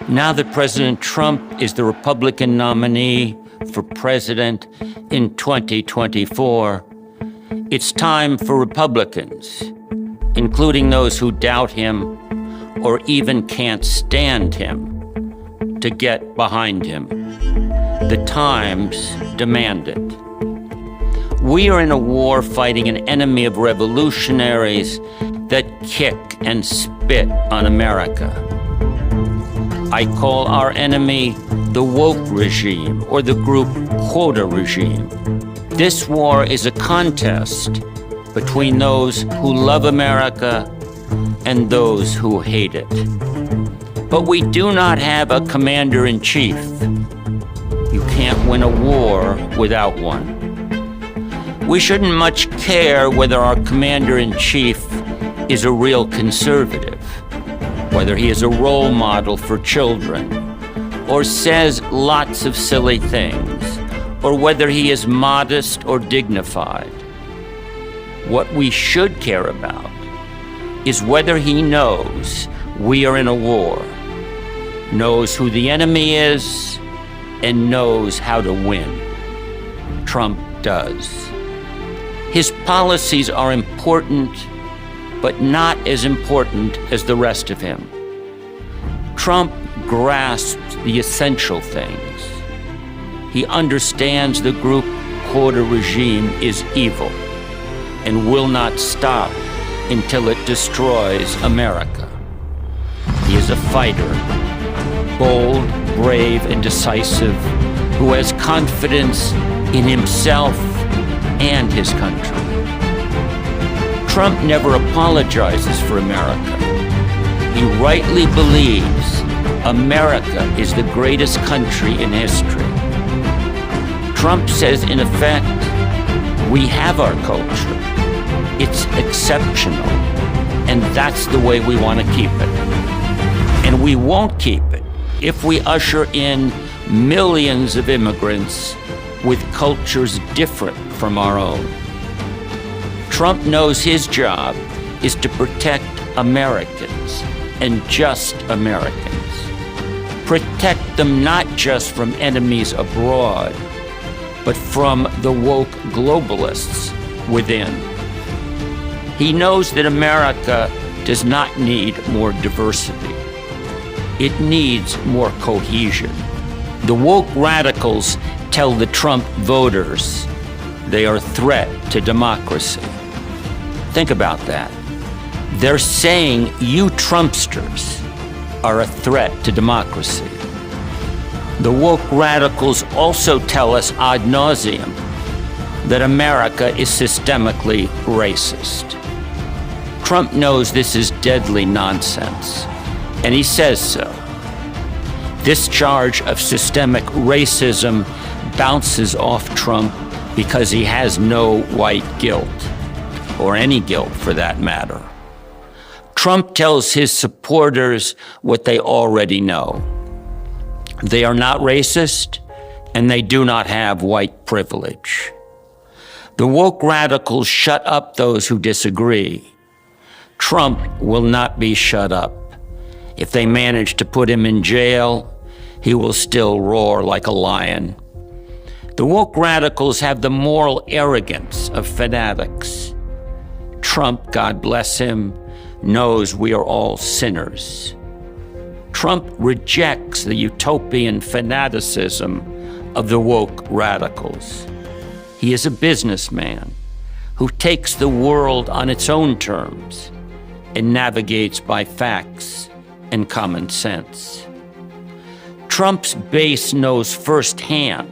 Now that President Trump is the Republican nominee for president in 2024, it's time for Republicans, including those who doubt him or even can't stand him, to get behind him. The times demand it. We are in a war fighting an enemy of revolutionaries that kick and spit on America. I call our enemy the woke regime or the group quota regime. This war is a contest between those who love America and those who hate it. But we do not have a commander-in-chief. You can't win a war without one. We shouldn't much care whether our commander-in-chief is a real conservative, whether he is a role model for children, or says lots of silly things, or whether he is modest or dignified. What we should care about is whether he knows we are in a war, knows who the enemy is, and knows how to win. Trump does. His policies are important, but not as important as the rest of him. Trump grasps the essential things. He understands the group quota regime is evil and will not stop until it destroys America. He is a fighter, bold, brave, and decisive, who has confidence in himself and his country. Trump never apologizes for America. He rightly believes America is the greatest country in history. Trump says, in effect, we have our culture. It's exceptional, and that's the way we want to keep it. And we won't keep it if we usher in millions of immigrants with cultures different from our own. Trump knows his job is to protect Americans and just Americans. Protect them not just from enemies abroad, but from the woke globalists within. He knows that America does not need more diversity. It needs more cohesion. The woke radicals tell the Trump voters they are a threat to democracy. Think about that. They're saying you Trumpsters are a threat to democracy. The woke radicals also tell us ad nauseum that America is systemically racist. Trump knows this is deadly nonsense, and he says so. This charge of systemic racism bounces off Trump because he has no white guilt, or any guilt for that matter. Trump tells his supporters what they already know. They are not racist, and they do not have white privilege. The woke radicals shut up those who disagree. Trump will not be shut up. If they manage to put him in jail, he will still roar like a lion. The woke radicals have the moral arrogance of fanatics. Trump, God bless him, knows we are all sinners. Trump rejects the utopian fanaticism of the woke radicals. He is a businessman who takes the world on its own terms and navigates by facts and common sense. Trump's base knows firsthand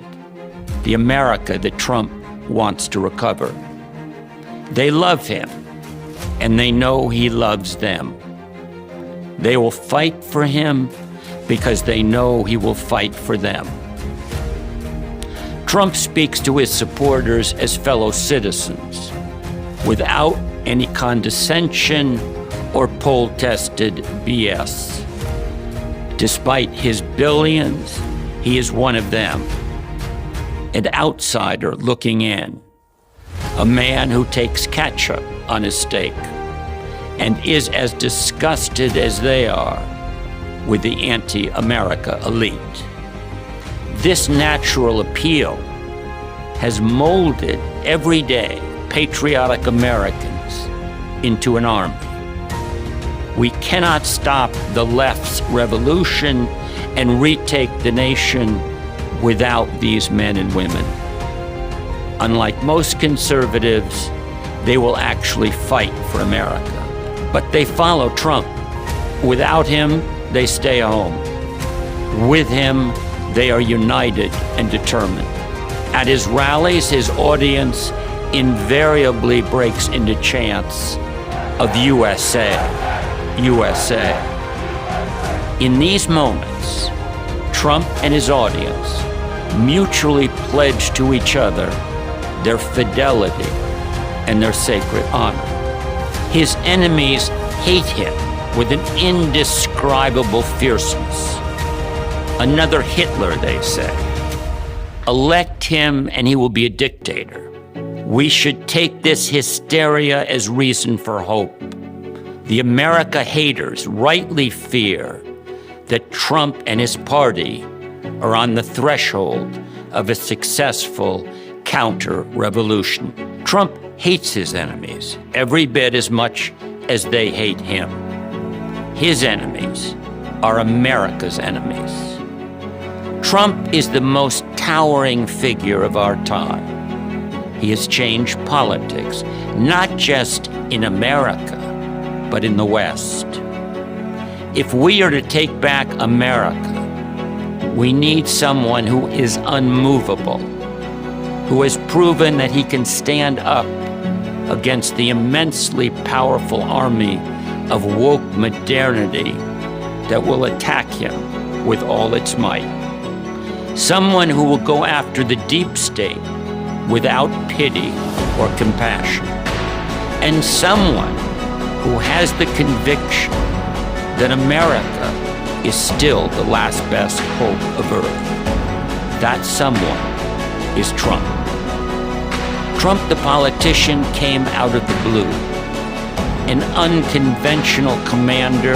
the America that Trump wants to recover. They love him, and they know he loves them. They will fight for him because they know he will fight for them. Trump speaks to his supporters as fellow citizens, without any condescension or poll-tested BS. Despite his billions, he is one of them, an outsider looking in, a man who takes ketchup on his steak, and is as disgusted as they are with the anti-America elite. This natural appeal has molded everyday patriotic Americans into an army. We cannot stop the left's revolution and retake the nation without these men and women. Unlike most conservatives, they will actually fight for America. But they follow Trump. Without him, they stay home. With him, they are united and determined. At his rallies, his audience invariably breaks into chants of USA, USA. In these moments, Trump and his audience mutually pledge to each other their fidelity and their sacred honor. His enemies hate him with an indescribable fierceness. Another Hitler, they say. Elect him and he will be a dictator. We should take this hysteria as reason for hope. The America haters rightly fear that Trump and his party are on the threshold of a successful counter-revolution. Trump hates his enemies every bit as much as they hate him. His enemies are America's enemies. Trump is the most towering figure of our time. He has changed politics, not just in America, but in the West. If we are to take back America, we need someone who is unmovable, who has proven that he can stand up against the immensely powerful army of woke modernity that will attack him with all its might. Someone who will go after the deep state without pity or compassion. And someone who has the conviction that America is still the last best hope of Earth. That someone is Trump. Trump, the politician, came out of the blue, an unconventional commander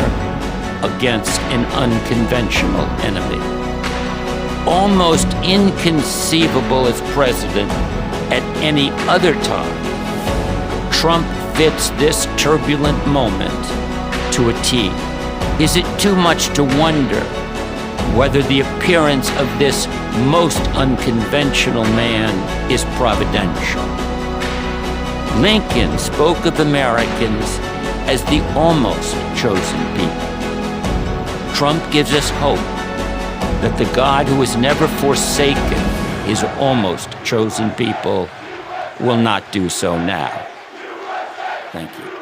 against an unconventional enemy. Almost inconceivable as president at any other time, Trump fits this turbulent moment to a T. Is it too much to wonder whether the appearance of this most unconventional man is providential? Lincoln spoke of Americans as the almost chosen people. Trump gives us hope that the God who has never forsaken his almost chosen people will not do so now. Thank you.